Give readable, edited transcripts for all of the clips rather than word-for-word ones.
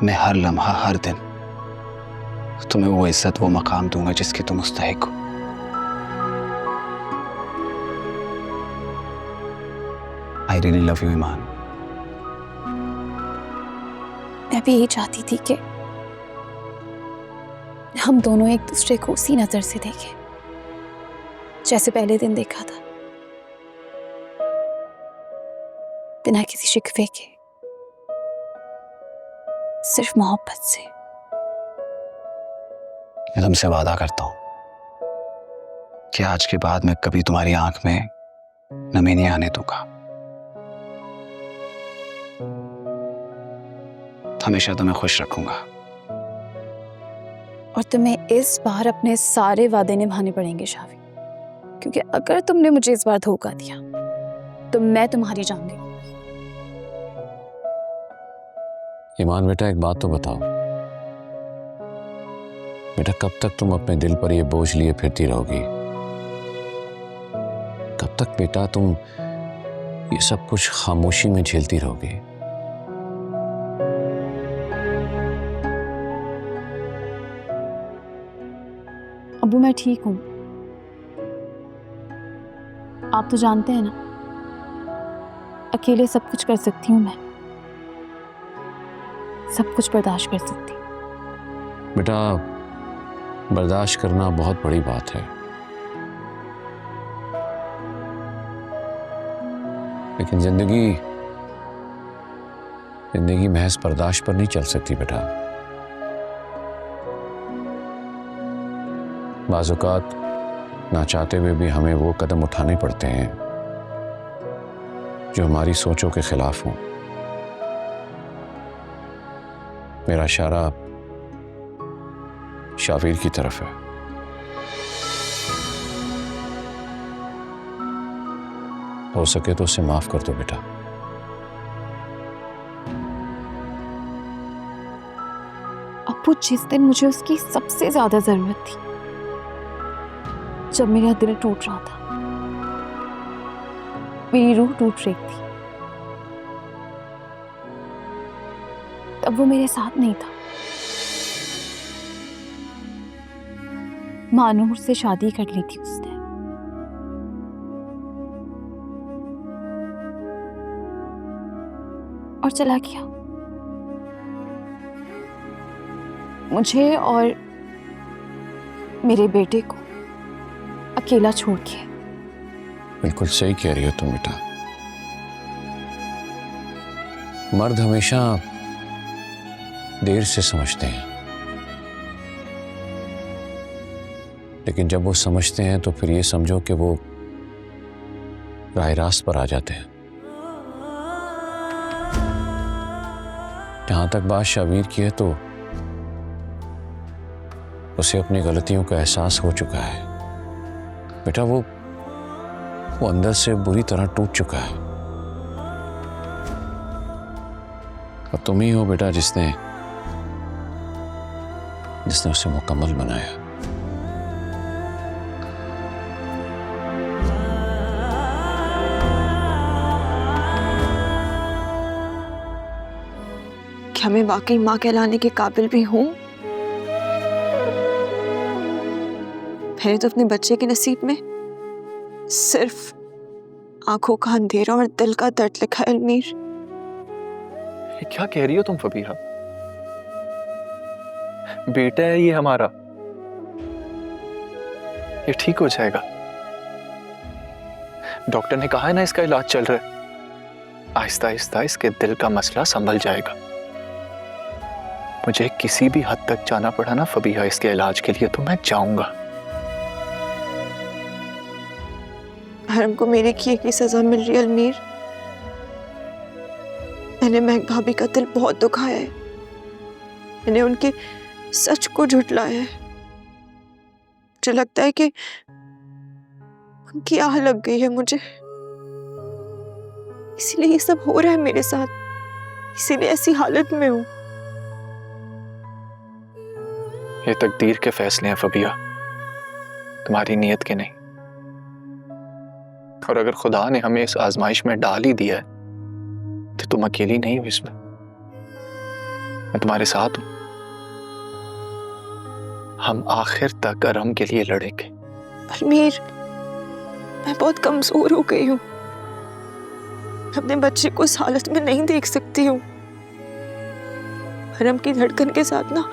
मैं हर लम्हा हर दिन तुम्हें वो इज्जत वो मकाम दूंगा जिसकी तुम मुस्तहिक हो। आई रियली लव यू ईमान। मैं भी यही चाहती थी कि हम दोनों एक दूसरे को उसी नजर से देखें जैसे पहले दिन देखा था, बिना किसी शिकवे के, सिर्फ मोहब्बत से। मैं तुमसे वादा करता हूं कि आज के बाद मैं कभी तुम्हारी आंख में नमी नहीं आने दूंगा। हमेशा तुम्हें खुश रखूंगा। और तुम्हें इस बार अपने सारे वादे निभाने पड़ेंगे शाफी, क्योंकि अगर तुमने मुझे इस बार धोखा दिया तो मैं तुम्हारी जान लूंगी। ईमान बेटा, एक बात तो बताओ बेटा, कब तक तुम अपने दिल पर ये बोझ लिए फिरती रहोगी? कब तक बेटा तुम ये सब कुछ खामोशी में झेलती रहोगी? अबू मैं ठीक हूं, आप तो जानते हैं ना, अकेले सब कुछ कर सकती हूं मैं, सब कुछ बर्दाश्त कर सकती। बेटा बर्दाश्त करना बहुत बड़ी बात है, लेकिन जिंदगी महज बर्दाश्त पर नहीं चल सकती बेटा। बाज़ औक़ात ना चाहते हुए भी हमें वो कदम उठाने पड़ते हैं जो हमारी सोचों के खिलाफ हों। मेरा इशारा शावीर की तरफ है। हो सके तो उसे माफ कर दो बेटा। अबू जिस दिन मुझे उसकी सबसे ज्यादा जरूरत थी, जब मेरा दिल टूट रहा था, मेरी रूह टूट रही थी, तब वो मेरे साथ नहीं था। मानूर से शादी कर ली थी उसने, और चला गया मुझे और मेरे बेटे को अकेला छोड़ के। बिल्कुल सही कह रही हो तुम बेटा। मर्द हमेशा देर से समझते हैं, लेकिन जब वो समझते हैं तो फिर ये समझो कि वो राह रास्त पर आ जाते हैं। जहां तक बात शावीर की है तो उसे अपनी गलतियों का एहसास हो चुका है बेटा। वो अंदर से बुरी तरह टूट चुका है, और तुम ही हो बेटा जिसने उसे मुकम्मल बनाया। क्या मैं वाकई माँ कहलाने के काबिल भी हूँ? मैंने तो अपने बच्चे के नसीब में सिर्फ आंखों का अंधेरा और दिल का दर्द लिखा है। अलमीर, ये क्या कह रही हो तुम फबीहा? बेटा है ये हमारा, ये ठीक हो जाएगा। डॉक्टर ने कहा है ना इसका इलाज चल रहा है, आहिस्ता आहिस्ता इसके दिल का मसला संभल जाएगा। मुझे किसी भी हद तक जाना पड़ा ना फबीहा इसके इलाज के लिए, तो मैं जाऊंगा। हरम को मेरे किए की सजा मिल रही है। अलमीर, मैंने महक भाभी का दिल बहुत दुखाया है, मैंने उनके सच को झुठलाया है। मुझे लगता है कि उनकी आह लग गई है मुझे, इसीलिए ये सब हो रहा है मेरे साथ, इसीलिए ऐसी हालत में हूं। ये तकदीर के फैसले हैं फबिया, तुम्हारी नीयत के नहीं। और अगर खुदा ने हमें इस आजमाइश में डाल ही दिया है तो तुम अकेली नहीं हो इसमें। मैं तुम्हारे साथ हूं। हम आखिर तक अरहम के लिए लड़ेंगे। अलमीर, मैं बहुत कमजोर हो गई हूँ, अपने बच्चे को इस हालत में नहीं देख सकती हूँ। अरहम की धड़कन के साथ ना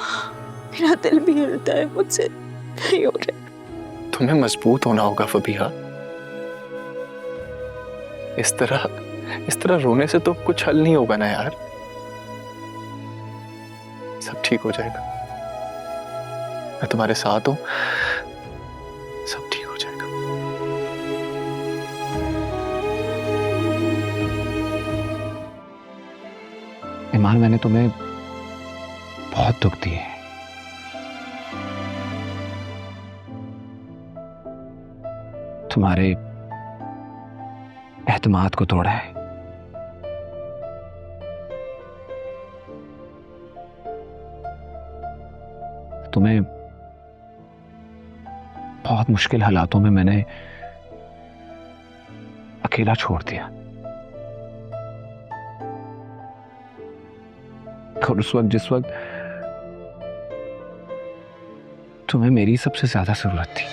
मेरा दिल भी हिलता है, मुझसे नहीं हो रहा। तुम्हें मजबूत होना होगा फबीहा। इस तरह रोने से तो कुछ हल नहीं होगा ना यार। सब ठीक हो जाएगा, मैं तुम्हारे साथ हूं, सब ठीक हो जाएगा। ईमान, मैंने तुम्हें बहुत दुख दिए हैं। तुम्हारे एतमाद को तोड़ा है। तुम्हें बहुत मुश्किल हालातों में मैंने अकेला छोड़ दिया, और उस वक्त जिस वक्त तुम्हें मेरी सबसे ज्यादा जरूरत थी।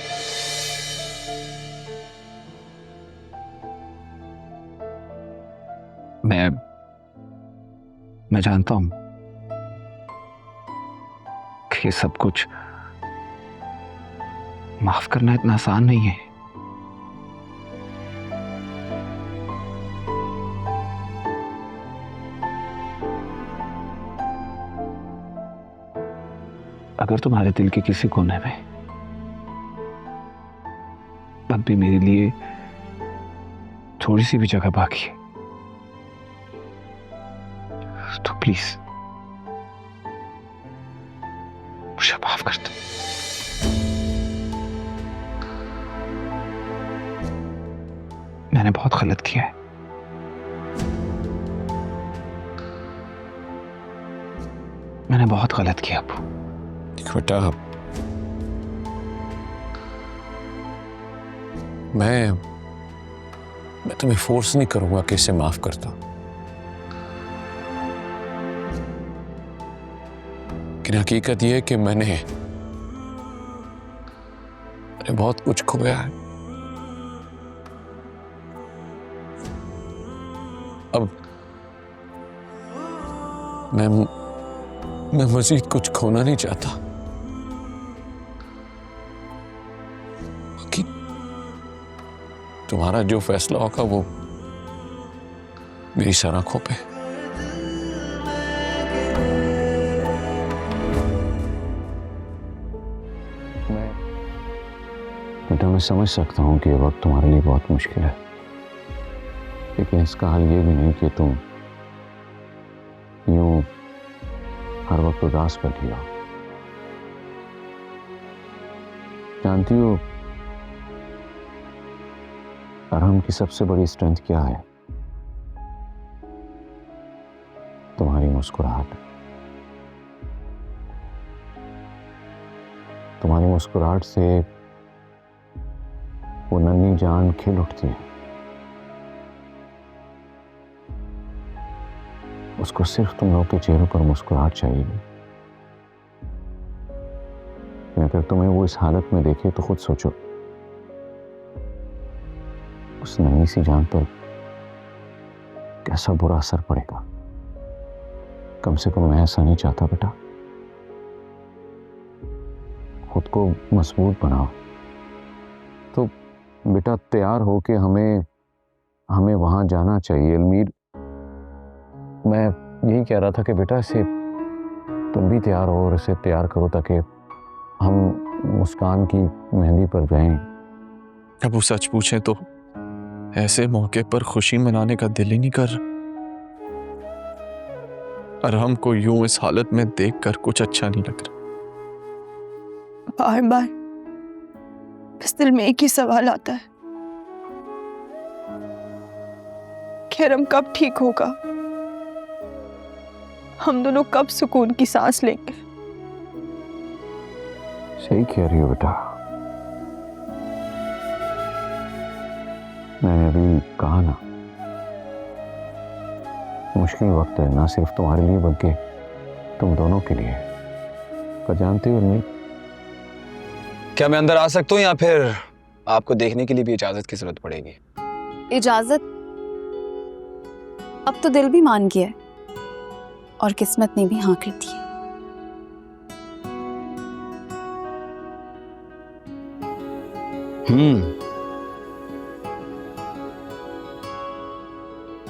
मैं जानता हूं कि ये सब कुछ माफ करना इतना आसान नहीं है। अगर तुम्हारे दिल के किसी कोने में अब भी मेरे लिए थोड़ी सी भी जगह बाकी है तो प्लीज मुझे माफ कर दो। मैंने बहुत गलत किया है। मैंने बहुत गलत किया अब्बू। बेटा, मैं तुम्हें फोर्स नहीं करूंगा कि इसे माफ करता, लेकिन हकीकत यह है कि मैंने बहुत कुछ खोया है। अब मैं मजीद कुछ खोना नहीं चाहता। बाकी तुम्हारा जो फैसला होगा वो मेरी सर आंखों पे। बेटा, मैं समझ सकता हूं कि ये वक्त तुम्हारे लिए बहुत मुश्किल है, लेकिन इसका हल ये भी नहीं कि तुम यूं हर वक्त उदास बैठी रहो। जानती हो अरहम की सबसे बड़ी स्ट्रेंथ क्या है? तुम्हारी मुस्कुराहट। तुम्हारी मुस्कुराहट से वो नन्ही जान खिल उठती है। उसको सिर्फ तुम लोग के चेहरों पर मुस्कुराहट चाहिए। अगर तुम्हें वो इस हालत में देखे तो खुद सोचो, उस नन्ही सी जान पर कैसा बुरा असर पड़ेगा। कम से कम मैं ऐसा नहीं चाहता। बेटा, खुद को मजबूत बनाओ। तो बेटा, तैयार हो के हमें वहां जाना चाहिए। अलमीर, मैं यही कह रहा था कि बेटा इसे तुम भी तैयार हो और इसे तैयार करो ताकि हम मुस्कान की मेहंदी पर जाएं। अब वो सच पूछें तो ऐसे मौके पर खुशी मनाने का दिल ही नहीं कर। अरहम को यूं इस हालत में देखकर कुछ अच्छा नहीं लग रहा। बार बार बस दिल में एक ही सवाल आता है कि अरहम कब ठीक होगा, हम दोनों कब सुकून की सांस लेंगे। सही कह रही हो बेटा। मैंने अभी कहा ना, मुश्किल वक्त है, ना सिर्फ तुम्हारे लिए बल्कि तुम दोनों के लिए। पर जानती हो उर्मी, क्या मैं अंदर आ सकता हूँ या फिर आपको देखने के लिए भी इजाजत की जरूरत पड़ेगी? इजाजत अब तो दिल भी मान गया है और किस्मत ने भी हाँ कर दी है।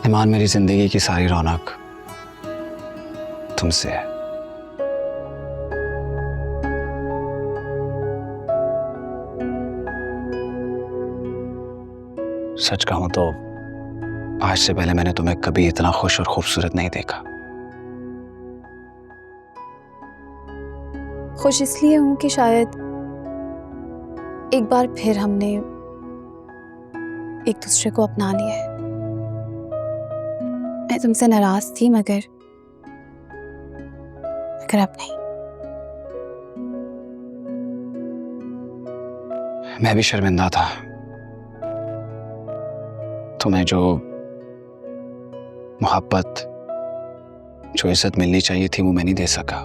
ईमान, मेरी जिंदगी की सारी रौनक तुमसे है। सच कहूं तो आज से पहले मैंने तुम्हें कभी इतना खुश और खूबसूरत नहीं देखा। खुश इसलिए हूं कि शायद एक बार फिर हमने एक दूसरे को अपना लिया है। मैं तुमसे नाराज थी मगर अब नहीं। मैं भी शर्मिंदा था। तुम्हें जो मोहब्बत, जो इज्जत मिलनी चाहिए थी वो मैं नहीं दे सका।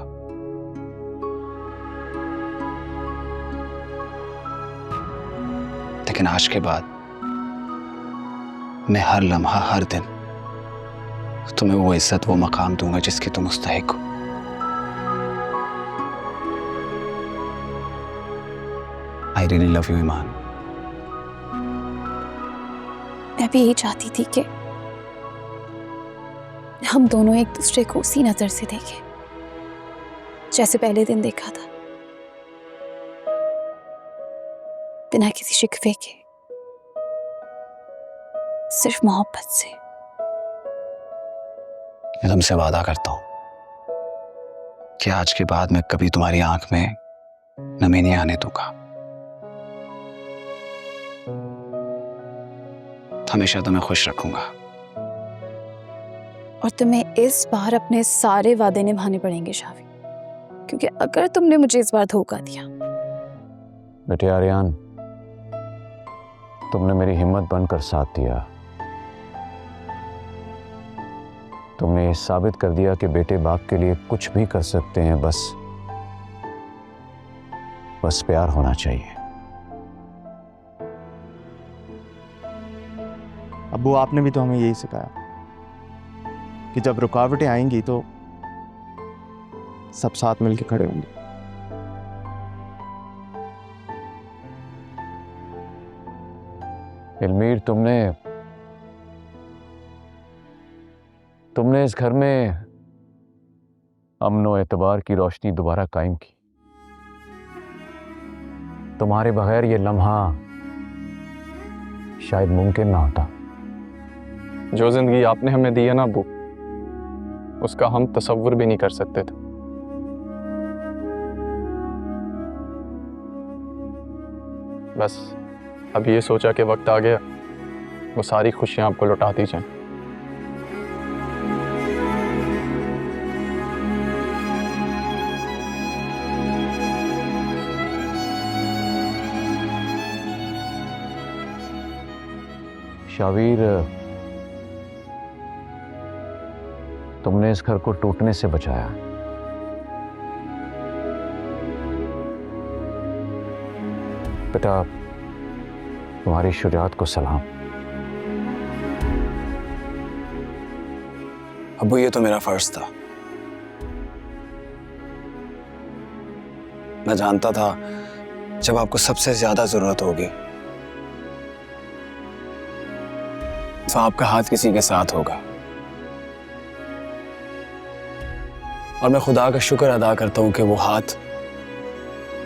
लेकिन आज के बाद मैं हर लम्हा, हर दिन तुम्हें वो इज्जत, वो मकाम दूंगा जिसकी तुम मुस्तहिक हो। आई रियली लव यू ईमान। मैं भी यही चाहती थी कि हम दोनों एक दूसरे को उसी नजर से देखें जैसे पहले दिन देखा था, बिना किसी शिकवे के, सिर्फ मोहब्बत से। मैं तुमसे वादा करता हूं कि आज के बाद मैं कभी तुम्हारी आंख में नमी नहीं आने दूंगा। हमेशा तुम्हें खुश रखूंगा। और तुम्हें इस बार अपने सारे वादे निभाने पड़ेंगे शावी, क्योंकि अगर तुमने मुझे इस बार धोखा दिया। बेटे आर्यन, तुमने मेरी हिम्मत बनकर साथ दिया। तुमने ये साबित कर दिया कि बेटे बाप के लिए कुछ भी कर सकते हैं, बस प्यार होना चाहिए। अब्बू, आपने भी तो हमें यही सिखाया कि जब रुकावटें आएंगी तो सब साथ मिलकर खड़े होंगे। इल्मीर, तुमने इस घर में अमन और एतबार की रोशनी दोबारा कायम की। तुम्हारे बगैर ये लम्हा शायद मुमकिन ना होता। जो जिंदगी आपने हमें दी है ना अब्बू, उसका हम तसव्वुर भी नहीं कर सकते थे। बस अब ये सोचा कि वक्त आ गया, वो सारी खुशियां आपको लौटा दी जाएं। शावीर, तुमने इस घर को टूटने से बचाया। बेटा, तुम्हारी शुजाअत को सलाम। अब्बू, ये तो मेरा फर्ज था। मैं जानता था जब आपको सबसे ज्यादा जरूरत होगी तो आपका हाथ किसी के साथ होगा। और मैं खुदा का शुक्र अदा करता हूं कि वो हाथ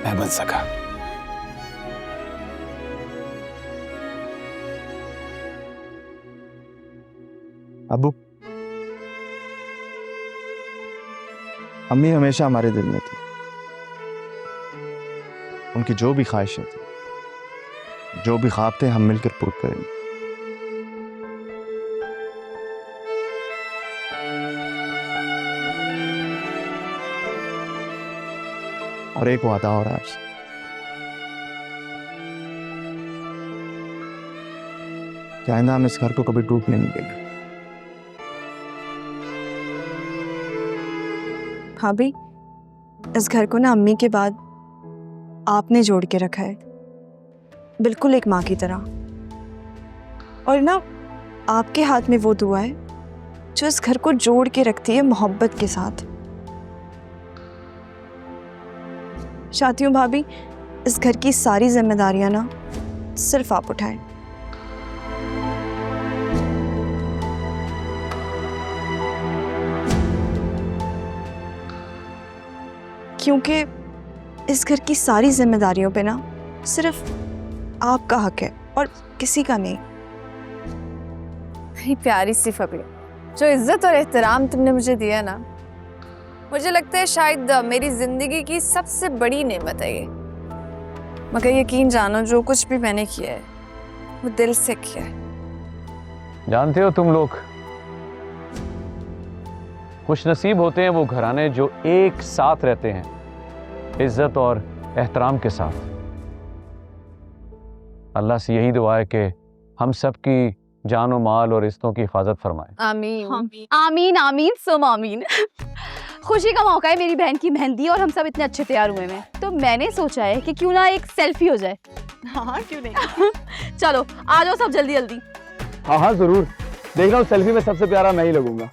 मैं बन सका। अब्बू, अम्मी हमेशा हमारे दिल में थी। उनकी जो भी ख्वाहिशें थी, जो भी ख्वाब थे, हम मिलकर पूरे करेंगे। और एक वादा और आपसे, कि आइंदा हम इस घर को कभी टूटने नहीं देंगे। भाभी, इस घर को ना अम्मी के बाद आपने जोड़ के रखा है, बिल्कुल एक माँ की तरह। और ना आपके हाथ में वो दुआ है जो इस घर को जोड़ के रखती है मोहब्बत के साथ। चाहती हूँ भाभी, इस घर की सारी जिम्मेदारियां ना सिर्फ आप उठाएं। क्योंकि इस घर की सारी जिम्मेदारियों पे ना सिर्फ आपका हक है और किसी का नहीं। मेरी प्यारी सी फबी, जो इज्जत और एहतराम तुमने मुझे दिया ना, मुझे लगता है शायद मेरी जिंदगी की सबसे बड़ी नेमत है ये। मगर यकीन जानो, जो कुछ भी मैंने किया है वो दिल से किया है। जानते हो तुम लोग, खुशनसीब होते हैं वो घराने जो एक साथ रहते हैं इज्जत और एहतराम के साथ। अल्लाह से यही दुआ है कि हम सब की जानो माल और रिश्तों की हिफाजत फरमाए। आमीन। आमीन आमीन सुम आमीन। खुशी का मौका है, मेरी बहन की मेहंदी और हम सब इतने अच्छे तैयार हुए हैं, तो मैंने सोचा है कि क्यों ना एक सेल्फी हो जाए। हाँ क्यों नहीं। चलो आ जाओ सब जल्दी जल्दी। हाँ हाँ जरूर, देख रहा हूँ सेल्फी में सबसे प्यारा मैं ही लगूंगा।